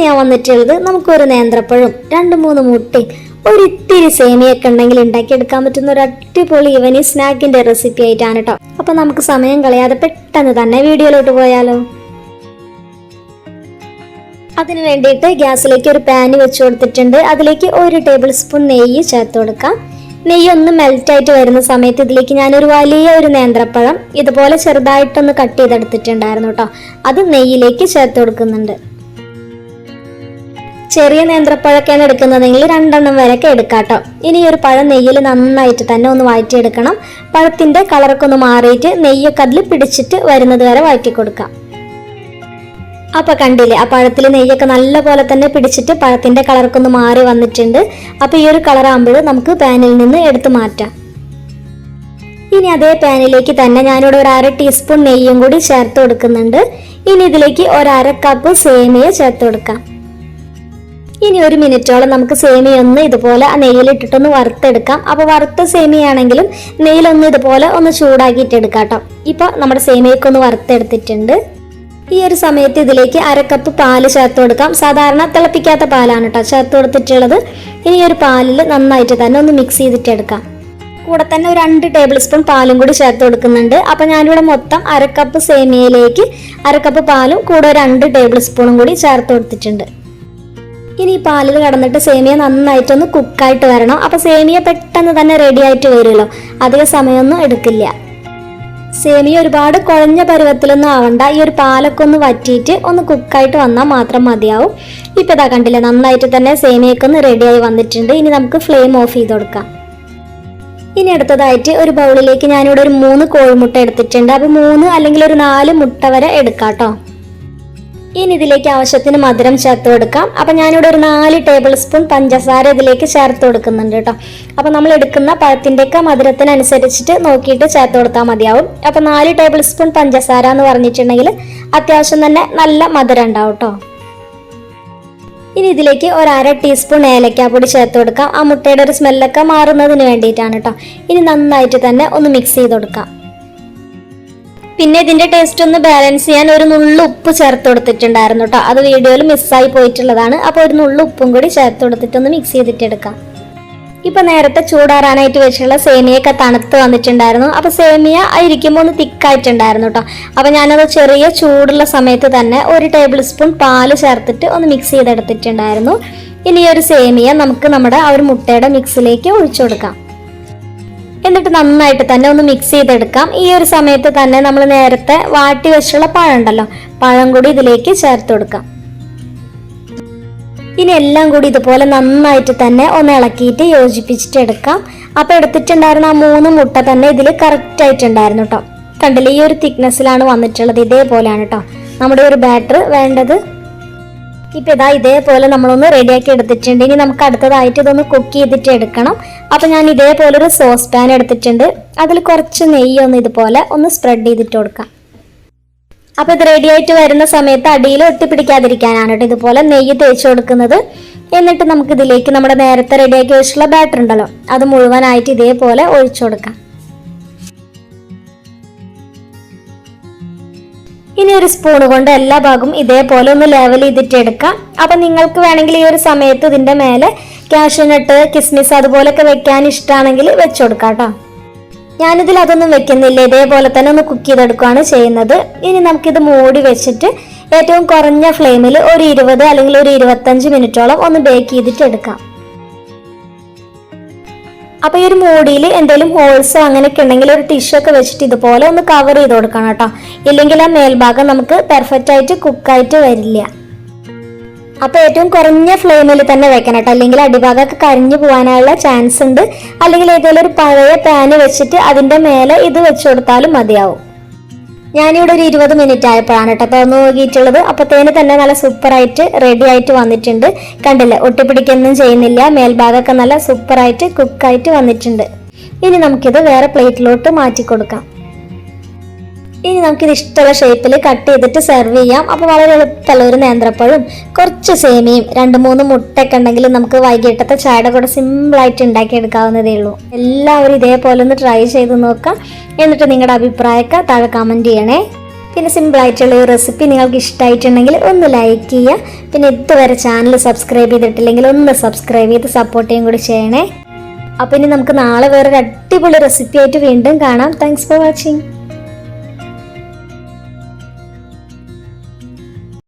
ഞാൻ വന്നിട്ടുള്ളത് നമുക്കൊരു നേന്ത്രപ്പഴം 2-3 മുട്ടയും ഒരിത്തിരി സേമിയൊക്കെ ഉണ്ടെങ്കിൽ ഉണ്ടാക്കിയെടുക്കാൻ പറ്റുന്ന ഒരു അടിപൊളി ഈവനിങ് സ്നാക്കിന്റെ റെസിപ്പി ആയിട്ടാണ് കേട്ടോ. അപ്പൊ നമുക്ക് സമയം കളയാതെ പെട്ടെന്ന് തന്നെ വീഡിയോയിലോട്ട് പോയാലോ. അതിനു വേണ്ടിയിട്ട് ഗ്യാസിലേക്ക് ഒരു പാന് വെച്ച് കൊടുത്തിട്ടുണ്ട്. അതിലേക്ക് 1 ടേബിൾ സ്പൂൺ നെയ്യ് ചേർത്ത് കൊടുക്കാം. നെയ്യ് ഒന്ന് മെൽറ്റായിട്ട് വരുന്ന സമയത്ത് ഇതിലേക്ക് ഞാനൊരു വലിയ നേന്ത്രപ്പഴം ഇതുപോലെ ചെറുതായിട്ടൊന്ന് കട്ട് ചെയ്തെടുത്തിട്ടുണ്ടായിരുന്നു കേട്ടോ. അത് നെയ്യിലേക്ക് ചേർത്ത് കൊടുക്കുന്നുണ്ട്. ചെറിയ നേന്ത്രപ്പഴമൊക്കെയാണ് എടുക്കുന്നതെങ്കിൽ 2 എണ്ണം വരെയൊക്കെ എടുക്കാട്ടോ. ഇനി ഒരു പഴം നെയ്യിൽ നന്നായിട്ട് തന്നെ ഒന്ന് വഴറ്റിയെടുക്കണം. പഴത്തിന്റെ കളറൊക്കെ ഒന്ന് മാറിയിട്ട് നെയ്യൊക്കെ അതിൽ പിടിച്ചിട്ട് വരുന്നത് വരെ വഴറ്റി കൊടുക്കാം. അപ്പൊ കണ്ടില്ലേ, ആ പഴത്തിൽ നെയ്യൊക്കെ നല്ല പോലെ തന്നെ പിടിച്ചിട്ട് പഴത്തിന്റെ കളറൊക്കെ ഒന്ന് മാറി വന്നിട്ടുണ്ട്. അപ്പൊ ഈ ഒരു കളർ ആകുമ്പോൾ നമുക്ക് പാനിൽ നിന്ന് എടുത്തു മാറ്റാം. ഇനി അതേ പാനിലേക്ക് തന്നെ ഞാനിവിടെ ഒരു 1/2 ടീസ്പൂൺ നെയ്യും കൂടി ചേർത്ത് കൊടുക്കുന്നുണ്ട്. ഇനി ഇതിലേക്ക് 1/2 കപ്പ് സേമിയ ചേർത്ത് കൊടുക്കാം. ഇനി 1 മിനിറ്റോളം നമുക്ക് സേമിയ ഒന്ന് ഇതുപോലെ ആ നെയ്യിലിട്ടിട്ടൊന്ന് വറുത്തെടുക്കാം. അപ്പൊ വറുത്ത സേമിയാണെങ്കിലും നെയ്യിലൊന്ന് ഇതുപോലെ ഒന്ന് ചൂടാക്കിയിട്ട് എടുക്കാം കേട്ടോ. ഇപ്പൊ നമ്മുടെ സേമിയൊക്കെ ഒന്ന് വറുത്തെടുത്തിട്ടുണ്ട്. ഈ ഒരു സമയത്ത് ഇതിലേക്ക് 1/2 കപ്പ് പാല് ചേർത്ത് കൊടുക്കാം. സാധാരണ തിളപ്പിക്കാത്ത പാലാണ് കേട്ടോ ചേർത്ത് കൊടുത്തിട്ടുള്ളത്. ഇനി ഒരു പാലിൽ നന്നായിട്ട് തന്നെ ഒന്ന് മിക്സ് ചെയ്തിട്ടെടുക്കാം. കൂടെ തന്നെ ഒരു 2 ടേബിൾ സ്പൂൺ പാലും കൂടി ചേർത്ത് കൊടുക്കുന്നുണ്ട്. അപ്പൊ ഞാനിവിടെ മൊത്തം 1/2 കപ്പ് സേമിയയിലേക്ക് 1/2 കപ്പ് പാലും കൂടെ 2 ടേബിൾ സ്പൂണും കൂടി ചേർത്ത് കൊടുത്തിട്ടുണ്ട്. ഇനി ഈ പാലിൽ കടന്നിട്ട് സേമിയ നന്നായിട്ടൊന്ന് കുക്കായിട്ട് വരണം. അപ്പൊ സേമിയ പെട്ടെന്ന് തന്നെ റെഡി ആയിട്ട് വരുമല്ലോ, അധിക സമയമൊന്നും എടുക്കില്ല. സേമിയ ഒരുപാട് കുഴഞ്ഞ പരുവത്തിലൊന്നും ആവണ്ട. ഈ ഒരു പാലൊക്കെ ഒന്ന് വറ്റിയിട്ട് ഒന്ന് കുക്കായിട്ട് വന്നാൽ മാത്രം മതിയാവും. ഇപ്പൊ ഇതാ കണ്ടില്ലേ, നന്നായിട്ട് തന്നെ സേമിയൊക്കെ ഒന്ന് റെഡിയായി വന്നിട്ടുണ്ട്. ഇനി നമുക്ക് ഫ്ലെയിം ഓഫ് ചെയ്ത് കൊടുക്കാം. ഇനി അടുത്തതായിട്ട് ഒരു ബൗളിലേക്ക് ഞാനിവിടെ ഒരു 3 കോഴിമുട്ട എടുത്തിട്ടുണ്ട്. അപ്പൊ 3 അല്ലെങ്കിൽ ഒരു 4 മുട്ട വരെ എടുക്കാം കേട്ടോ. ഇനി ഇതിലേക്ക് ആവശ്യത്തിന് മധുരം ചേർത്ത് കൊടുക്കാം. അപ്പൊ ഞാനിവിടെ ഒരു 4 ടേബിൾ സ്പൂൺ പഞ്ചസാര ഇതിലേക്ക് ചേർത്ത് കൊടുക്കുന്നുണ്ട് കേട്ടോ. അപ്പൊ നമ്മൾ എടുക്കുന്ന പഴത്തിൻ്റെയൊക്കെ മധുരത്തിനനുസരിച്ചിട്ട് നോക്കിയിട്ട് ചേർത്ത് കൊടുത്താൽ മതിയാവും. അപ്പൊ 4 ടേബിൾ സ്പൂൺ പഞ്ചസാര എന്ന് പറഞ്ഞിട്ടുണ്ടെങ്കിൽ അത്യാവശ്യം തന്നെ നല്ല മധുരം ഉണ്ടാവും കേട്ടോ. ഇനി ഇതിലേക്ക് ഒരു 1/2 ടീസ്പൂൺ ഏലക്കാപ്പൊടി ചേർത്ത് കൊടുക്കാം. ആ മുട്ടയുടെ ഒരു സ്മെല്ലൊക്കെ മാറുന്നതിന് വേണ്ടിയിട്ടാണ് കേട്ടോ. ഇനി നന്നായിട്ട് തന്നെ ഒന്ന് മിക്സ് ചെയ്ത് കൊടുക്കാം. പിന്നെ ഇതിന്റെ ടേസ്റ്റ് ഒന്ന് ബാലൻസ് ചെയ്യാൻ ഒരു നുള്ളു ഉപ്പ് ചേർത്ത് കൊടുത്തിട്ടുണ്ടായിരുന്നു കേട്ടോ. അത് വീഡിയോയിൽ മിസ്സായി പോയിട്ടുള്ളതാണ്. അപ്പോൾ ഒരു നുള്ളു ഉപ്പും കൂടി ചേർത്ത് കൊടുത്തിട്ടൊന്ന് മിക്സ് ചെയ്തിട്ടെടുക്കാം. ഇപ്പൊ നേരത്തെ ചൂടാറാനായിട്ട് വെച്ചുള്ള സേമിയൊക്കെ തണുത്ത് വന്നിട്ടുണ്ടായിരുന്നു. അപ്പൊ സേമിയ ഇരിക്കുമ്പോൾ ഒന്ന് തിക്കായിട്ടുണ്ടായിരുന്നു കേട്ടോ. അപ്പൊ ഞാനത് ചെറിയ ചൂടുള്ള സമയത്ത് തന്നെ 1 ടേബിൾ സ്പൂൺ പാല് ചേർത്തിട്ട് ഒന്ന് മിക്സ് ചെയ്തെടുത്തിട്ടുണ്ടായിരുന്നു. ഇനി ഈ ഒരു സേമിയ നമുക്ക് നമ്മുടെ ആ ഒരു മുട്ടയുടെ മിക്സിലേക്ക് ഒഴിച്ചു കൊടുക്കാം. എന്നിട്ട് നന്നായിട്ട് തന്നെ ഒന്ന് മിക്സ് ചെയ്തെടുക്കാം. ഈ ഒരു സമയത്ത് തന്നെ നമ്മൾ നേരത്തെ വാട്ടി വെച്ചുള്ള പഴം ഉണ്ടല്ലോ, പഴം കൂടി ഇതിലേക്ക് ചേർത്ത് കൊടുക്കാം. ഇനി എല്ലാം കൂടി ഇതുപോലെ നന്നായിട്ട് തന്നെ ഒന്ന് ഇളക്കിയിട്ട് യോജിപ്പിച്ചിട്ട് എടുക്കാം. അപ്പൊ എടുത്തിട്ടുണ്ടായിരുന്ന ആ 3 മുട്ട തന്നെ ഇതിൽ കറക്റ്റ് ആയിട്ടുണ്ടായിരുന്നു കേട്ടോ. കണ്ടില്ലേ, ഈ ഒരു തിക്നെസ്സിലാണ് വന്നിട്ടുള്ളത്. ഇതേപോലെയാണ് കേട്ടോ നമ്മുടെ ഒരു ബാറ്റർ വേണ്ടത്. ഇപ്പൊ ഇതാ ഇതേപോലെ നമ്മളൊന്ന് റെഡിയാക്കി എടുത്തിട്ടുണ്ട്. ഇനി നമുക്ക് അടുത്തതായിട്ട് ഇതൊന്ന് കുക്ക് ചെയ്തിട്ട് എടുക്കണം. അപ്പൊ ഞാൻ ഇതേപോലെ ഒരു സോസ് പാൻ എടുത്തിട്ടുണ്ട്. അതിൽ കുറച്ച് നെയ്യൊന്ന് ഇതുപോലെ ഒന്ന് സ്പ്രെഡ് ചെയ്തിട്ട് കൊടുക്കാം. അപ്പൊ ഇത് റെഡി ആയിട്ട് വരുന്ന സമയത്ത് അടിയിൽ ഒട്ടിപ്പിടിക്കാതിരിക്കാനാണ് കേട്ടോ ഇതുപോലെ നെയ്യ് തേച്ച് കൊടുക്കുന്നത്. എന്നിട്ട് നമുക്ക് ഇതിലേക്ക് നമ്മുടെ നേരത്തെ റെഡിയാക്കി വെച്ചിട്ടുള്ള ബാറ്റർ ഉണ്ടല്ലോ, അത് മുഴുവനായിട്ട് ഇതേപോലെ ഒഴിച്ചു കൊടുക്കാം. ഇനി ഒരു സ്പൂൺ കൊണ്ട് എല്ലാ ഭാഗവും ഇതേപോലെ ഒന്ന് ലെവൽ ചെയ്തിട്ട് എടുക്കാം. അപ്പൊ നിങ്ങൾക്ക് വേണമെങ്കിൽ ഈ ഒരു സമയത്ത് ഇതിന്റെ മേലെ കാഷ്യൂനട്ട്, കിസ്മിസ് അതുപോലൊക്കെ വെക്കാൻ ഇഷ്ടമാണെങ്കിൽ വെച്ചുകൊടുക്കാം കേട്ടോ. ഞാനിതിൽ അതൊന്നും വെക്കുന്നില്ല, ഇതേപോലെ തന്നെ ഒന്ന് കുക്ക് ചെയ്തെടുക്കുകയാണ് ചെയ്യുന്നത്. ഇനി നമുക്കിത് മൂടി വെച്ചിട്ട് ഏറ്റവും കുറഞ്ഞ ഫ്ലെയിമിൽ ഒരു 20 അല്ലെങ്കിൽ ഒരു 25 മിനിറ്റോളം ഒന്ന് ബേക്ക് ചെയ്തിട്ട് എടുക്കാം. അപ്പൊ ഈ ഒരു മൂടിയിൽ എന്തെങ്കിലും ഹോൾസോ അങ്ങനെയൊക്കെ ഉണ്ടെങ്കിൽ ഒരു ടിഷ്യൂ ഒക്കെ വെച്ചിട്ട് ഇതുപോലെ ഒന്ന് കവർ ചെയ്ത് കൊടുക്കണം കേട്ടോ. ഇല്ലെങ്കിൽ ആ മേൽഭാഗം നമുക്ക് പെർഫെക്റ്റ് ആയിട്ട് കുക്കായിട്ട് വരില്ല. അപ്പൊ ഏറ്റവും കുറഞ്ഞ ഫ്ലെയിമിൽ തന്നെ വെക്കണം കേട്ടോ, അല്ലെങ്കിൽ അടിഭാഗമൊക്കെ കരിഞ്ഞു പോകാനുള്ള ചാൻസ് ഉണ്ട്. അല്ലെങ്കിൽ ഏതെങ്കിലും ഒരു പഴയ പാന് വെച്ചിട്ട് അതിന്റെ മേലെ ഇത് വെച്ചു കൊടുത്താലും മതിയാവും. ഞാനിവിടെ ഒരു 20 മിനിറ്റ് ആയപ്പോഴാണ് കേട്ടോ തുറന്നു നോക്കിയിട്ടുള്ളത്. അപ്പത്തേന് തന്നെ നല്ല സൂപ്പറായിട്ട് റെഡി ആയിട്ട് വന്നിട്ടുണ്ട്. കണ്ടില്ലേ, ഒട്ടിപ്പിടിക്കൊന്നും ചെയ്യുന്നില്ല. മേൽഭാഗമൊക്കെ നല്ല സൂപ്പറായിട്ട് കുക്കായിട്ട് വന്നിട്ടുണ്ട്. ഇനി നമുക്കിത് വേറെ പ്ലേറ്റിലോട്ട് മാറ്റി കൊടുക്കാം. ഇനി നമുക്കിത് ഇഷ്ടമുള്ള ഷേപ്പിൽ കട്ട് ചെയ്തിട്ട് സെർവ് ചെയ്യാം. അപ്പോൾ വളരെ എളുപ്പമുള്ള ഒരു നേന്ത്രപ്പഴവും കുറച്ച് സേമിയയും 2-3 മുട്ടയൊക്കെ ഉണ്ടെങ്കിൽ നമുക്ക് വൈകിട്ടത്തെ ചായയുടെ കൂടെ സിമ്പിളായിട്ട് ഉണ്ടാക്കിയെടുക്കാവുന്നതേ ഉള്ളൂ. എല്ലാവരും ഇതേപോലെ ഒന്ന് ട്രൈ ചെയ്ത് നോക്കാം. എന്നിട്ട് നിങ്ങളുടെ അഭിപ്രായമൊക്കെ താഴെ കമൻറ്റ് ചെയ്യണേ. പിന്നെ സിമ്പിളായിട്ടുള്ള ഈ റെസിപ്പി നിങ്ങൾക്ക് ഇഷ്ടമായിട്ടുണ്ടെങ്കിൽ ഒന്ന് ലൈക്ക് ചെയ്യുക. പിന്നെ ഇതുവരെ ചാനൽ സബ്സ്ക്രൈബ് ചെയ്തിട്ടില്ലെങ്കിൽ ഒന്ന് സബ്സ്ക്രൈബ് ചെയ്ത് സപ്പോർട്ടും കൂടി ചെയ്യണേ. അപ്പോൾ ഇനി നമുക്ക് നാളെ വേറൊരു അടിപൊളി റെസിപ്പി ആയിട്ട് വീണ്ടും കാണാം. Thanks for watching.